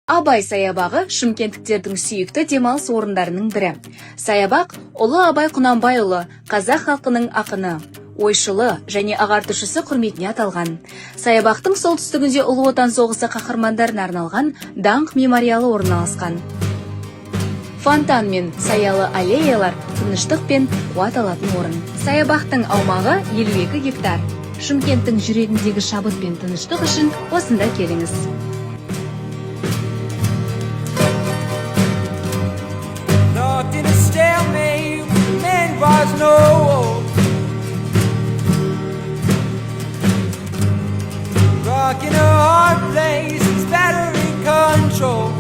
Абай саябағы шымкенттіктердің сүйікті демалыс орындарының бірі. Саябақ Ұлы Абай Құнанбайұлы, қазақ халқының ақыны, ойшылы және ағартушысы құрметіне аталған. Саябақтың солтүстігінде Ұлы Отан соғысы қаһармандарына арналған даңқ мемориалы орналасқан. Фонтан мен саялы аллеялар тыныштық пен қуат алатын орын. Саябақтың аумағы 52 гектар. Шымкенттің жүрегіндегі шабыт пен тыныштық үшін осында келіңіз. Locked in a stalemate, man was no hope. Rock in a hard place, it's battery control.